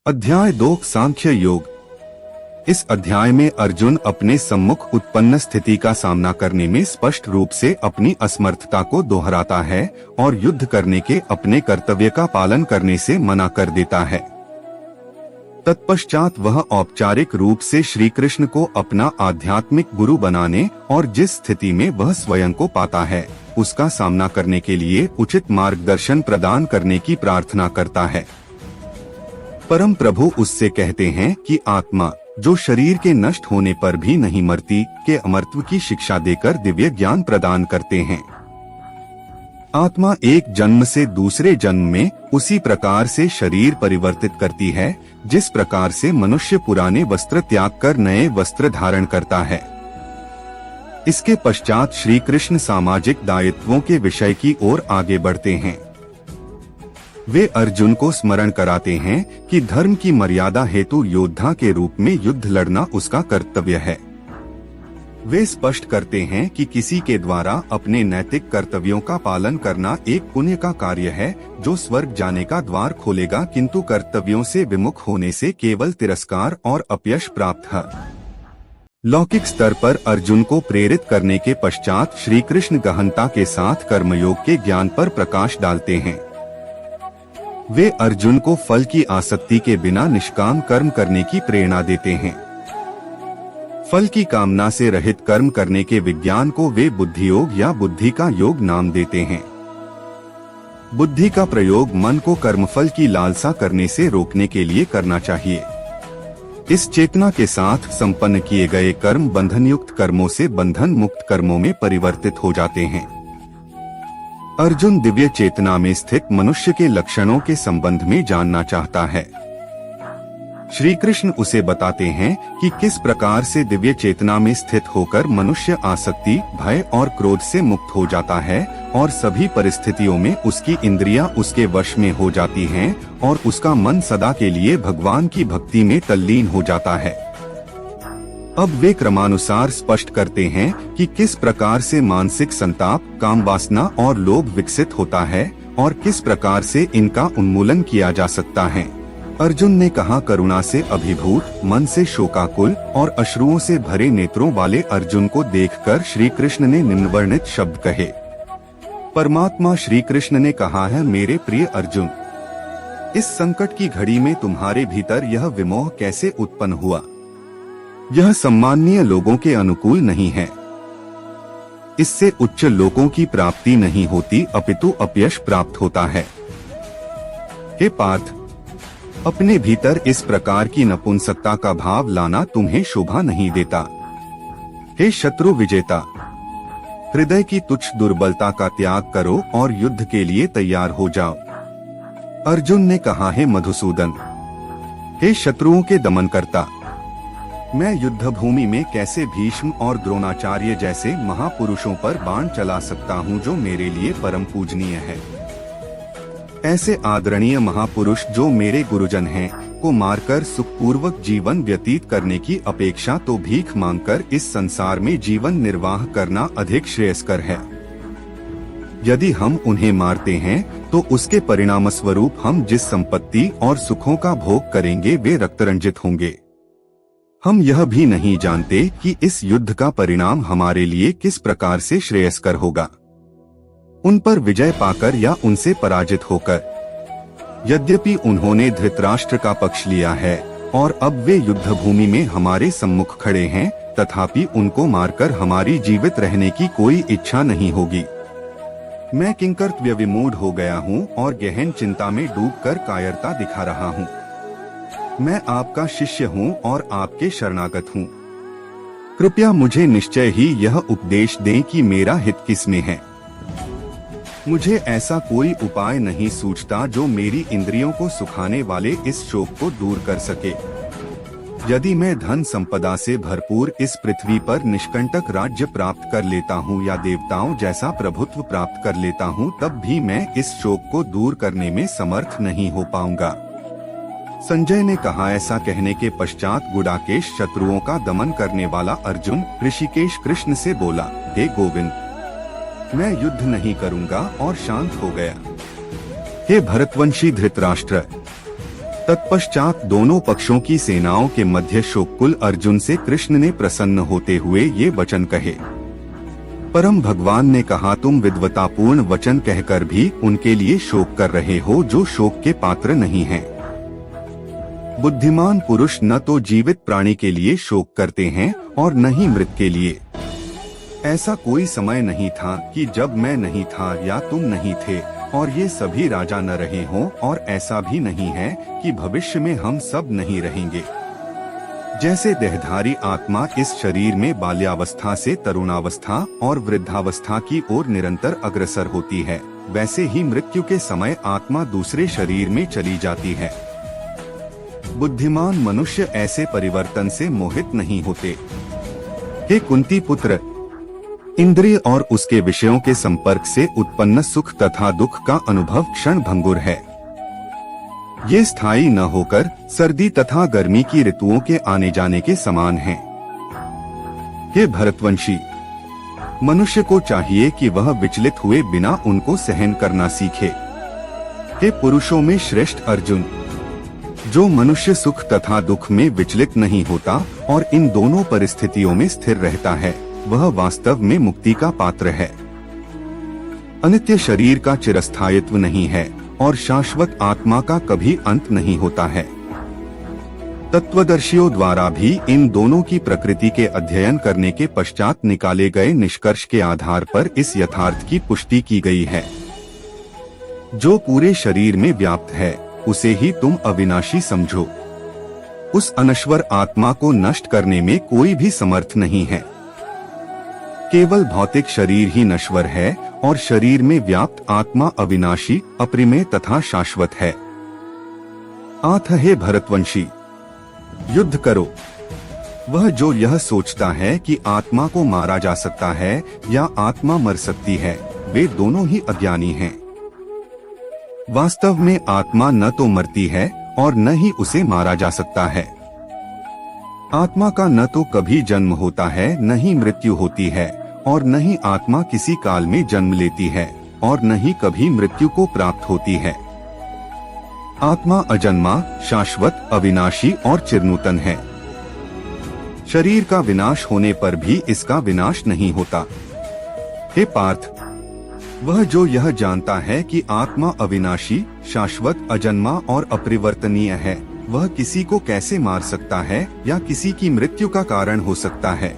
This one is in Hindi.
अध्याय 2 सांख्य योग। इस अध्याय में अर्जुन अपने सम्मुख उत्पन्न स्थिति का सामना करने में स्पष्ट रूप से अपनी असमर्थता को दोहराता है और युद्ध करने के अपने कर्तव्य का पालन करने से मना कर देता है। तत्पश्चात वह औपचारिक रूप से श्री कृष्ण को अपना आध्यात्मिक गुरु बनाने और जिस स्थिति में वह स्वयं को पाता है उसका सामना करने के लिए उचित मार्गदर्शन प्रदान करने की प्रार्थना करता है। परम प्रभु उससे कहते हैं कि आत्मा जो शरीर के नष्ट होने पर भी नहीं मरती के अमरत्व की शिक्षा देकर दिव्य ज्ञान प्रदान करते हैं। आत्मा एक जन्म से दूसरे जन्म में उसी प्रकार से शरीर परिवर्तित करती है जिस प्रकार से मनुष्य पुराने वस्त्र त्याग कर नए वस्त्र धारण करता है। इसके पश्चात श्री कृष्ण सामाजिक दायित्वों के विषय की ओर आगे बढ़ते हैं। वे अर्जुन को स्मरण कराते हैं कि धर्म की मर्यादा हेतु योद्धा के रूप में युद्ध लड़ना उसका कर्तव्य है। वे स्पष्ट करते हैं कि किसी के द्वारा अपने नैतिक कर्तव्यों का पालन करना एक पुण्य का कार्य है जो स्वर्ग जाने का द्वार खोलेगा, किंतु कर्तव्यों से विमुख होने से केवल तिरस्कार और अपयश प्राप्त है। लौकिक स्तर पर अर्जुन को प्रेरित करने के पश्चात श्री कृष्ण गहनता के साथ कर्मयोग के ज्ञान पर प्रकाश डालते हैं। वे अर्जुन को फल की आसक्ति के बिना निष्काम कर्म करने की प्रेरणा देते हैं। फल की कामना से रहित कर्म करने के विज्ञान को वे बुद्धि योग या बुद्धि का योग नाम देते हैं। बुद्धि का प्रयोग मन को कर्मफल की लालसा करने से रोकने के लिए करना चाहिए। इस चेतना के साथ संपन्न किए गए कर्म बंधन युक्त कर्मों से बंधन मुक्त कर्मों में परिवर्तित हो जाते हैं। अर्जुन दिव्य चेतना में स्थित मनुष्य के लक्षणों के संबंध में जानना चाहता है। श्री कृष्ण उसे बताते हैं कि किस प्रकार से दिव्य चेतना में स्थित होकर मनुष्य आसक्ति, भय और क्रोध से मुक्त हो जाता है और सभी परिस्थितियों में उसकी इंद्रियां उसके वश में हो जाती हैं और उसका मन सदा के लिए भगवान की भक्ति में तल्लीन हो जाता है। अब वे क्रमानुसार स्पष्ट करते हैं कि किस प्रकार से मानसिक संताप, काम वासना और लोभ विकसित होता है और किस प्रकार से इनका उन्मूलन किया जा सकता है। अर्जुन ने कहा, करुणा से अभिभूत मन से शोकाकुल और अश्रुओं से भरे नेत्रों वाले अर्जुन को देखकर श्री कृष्ण ने निम्नवर्णित शब्द कहे। परमात्मा श्री कृष्ण ने कहा है, मेरे प्रिय अर्जुन, इस संकट की घड़ी में तुम्हारे भीतर यह विमोह कैसे उत्पन्न हुआ? यह सम्माननीय लोगों के अनुकूल नहीं है। इससे उच्च लोकों की प्राप्ति नहीं होती अपितु अपयश प्राप्त होता है। हे पार्थ, अपने भीतर इस प्रकार की नपुंसकता का भाव लाना तुम्हें शोभा नहीं देता। हे शत्रु विजेता, हृदय की तुच्छ दुर्बलता का त्याग करो और युद्ध के लिए तैयार हो जाओ। अर्जुन ने कहा, हे मधुसूदन, हे शत्रुओं के दमन करता, मैं युद्ध भूमि में कैसे भीष्म और द्रोणाचार्य जैसे महापुरुषों पर बाण चला सकता हूँ जो मेरे लिए परम पूजनीय है। ऐसे आदरणीय महापुरुष जो मेरे गुरुजन हैं को मारकर सुखपूर्वक जीवन व्यतीत करने की अपेक्षा तो भीख मांगकर इस संसार में जीवन निर्वाह करना अधिक श्रेयस्कर है। यदि हम उन्हें मारते हैं तो उसके परिणाम स्वरूप हम जिस संपत्ति और सुखों का भोग करेंगे वे रक्तरंजित होंगे। हम यह भी नहीं जानते कि इस युद्ध का परिणाम हमारे लिए किस प्रकार से श्रेयस्कर होगा, उन पर विजय पाकर या उनसे पराजित होकर। यद्यपि उन्होंने धृतराष्ट्र का पक्ष लिया है और अब वे युद्ध भूमि में हमारे सम्मुख खड़े हैं, तथापि उनको मारकर हमारी जीवित रहने की कोई इच्छा नहीं होगी। मैं किंकर्तव्य विमूढ़ हो गया हूँ और गहन चिंता में डूबकर कायरता दिखा रहा हूँ। मैं आपका शिष्य हूँ और आपके शरणागत हूँ। कृपया मुझे निश्चय ही यह उपदेश दें कि मेरा हित किसमें है। मुझे ऐसा कोई उपाय नहीं सूझता जो मेरी इंद्रियों को सुखाने वाले इस शोक को दूर कर सके। यदि मैं धन संपदा से भरपूर इस पृथ्वी पर निष्कंटक राज्य प्राप्त कर लेता हूँ या देवताओं जैसा प्रभुत्व प्राप्त कर लेता हूँ, तब भी मैं इस शोक को दूर करने में समर्थ नहीं हो पाऊंगा। संजय ने कहा। ऐसा कहने के पश्चात गुडाकेश शत्रुओं का दमन करने वाला अर्जुन ऋषिकेश कृष्ण से बोला, हे गोविंद, मैं युद्ध नहीं करूंगा और शांत हो गया। हे भरतवंशी धृतराष्ट्र, तत्पश्चात दोनों पक्षों की सेनाओं के मध्य शोककुल अर्जुन से कृष्ण ने प्रसन्न होते हुए ये वचन कहे। परम भगवान ने कहा, तुम विद्वतापूर्ण वचन कहकर भी उनके लिए शोक कर रहे हो जो शोक के पात्र नहीं हैं। बुद्धिमान पुरुष न तो जीवित प्राणी के लिए शोक करते हैं और न ही मृत के लिए। ऐसा कोई समय नहीं था कि जब मैं नहीं था या तुम नहीं थे और ये सभी राजा न रहे हों, और ऐसा भी नहीं है कि भविष्य में हम सब नहीं रहेंगे। जैसे देहधारी आत्मा इस शरीर में बाल्यावस्था से तरुणावस्था और वृद्धावस्था की ओर निरंतर अग्रसर होती है, वैसे ही मृत्यु के समय आत्मा दूसरे शरीर में चली जाती है। बुद्धिमान मनुष्य ऐसे परिवर्तन से मोहित नहीं होते। हे कुंती पुत्र, इंद्रिय और उसके विषयों के संपर्क से उत्पन्न सुख तथा दुख का अनुभव क्षण भंगुर है। ये स्थायी न होकर सर्दी तथा गर्मी की ऋतुओं के आने जाने के समान है। हे भरतवंशी, मनुष्य को चाहिए कि वह विचलित हुए बिना उनको सहन करना सीखे। हे पुरुषों में श्रेष्ठ अर्जुन, जो मनुष्य सुख तथा दुख में विचलित नहीं होता और इन दोनों परिस्थितियों में स्थिर रहता है, वह वास्तव में मुक्ति का पात्र है। अनित्य शरीर का चिरस्थायित्व नहीं है और शाश्वत आत्मा का कभी अंत नहीं होता है। तत्वदर्शियों द्वारा भी इन दोनों की प्रकृति के अध्ययन करने के पश्चात निकाले गए निष्कर्ष के आधार पर इस यथार्थ की पुष्टि की गई है। जो पूरे शरीर में व्याप्त है उसे ही तुम अविनाशी समझो। उस अनश्वर आत्मा को नष्ट करने में कोई भी समर्थ नहीं है। केवल भौतिक शरीर ही नश्वर है और शरीर में व्याप्त आत्मा अविनाशी, अप्रिमेय तथा शाश्वत है। आथ हे भरतवंशी, युद्ध करो। वह जो यह सोचता है कि आत्मा को मारा जा सकता है या आत्मा मर सकती है, वे दोनों ही अज्ञानी हैं। वास्तव में आत्मा न तो मरती है और न ही उसे मारा जा सकता है। आत्मा का न तो कभी जन्म होता है, न ही मृत्यु होती है, और न ही आत्मा किसी काल में जन्म लेती है और न ही कभी मृत्यु को प्राप्त होती है। आत्मा अजन्मा, शाश्वत, अविनाशी और चिरनूतन है। शरीर का विनाश होने पर भी इसका विनाश नहीं होता। हे पार्थ, वह जो यह जानता है कि आत्मा अविनाशी, शाश्वत, अजन्मा और अपरिवर्तनीय है, वह किसी को कैसे मार सकता है या किसी की मृत्यु का कारण हो सकता है।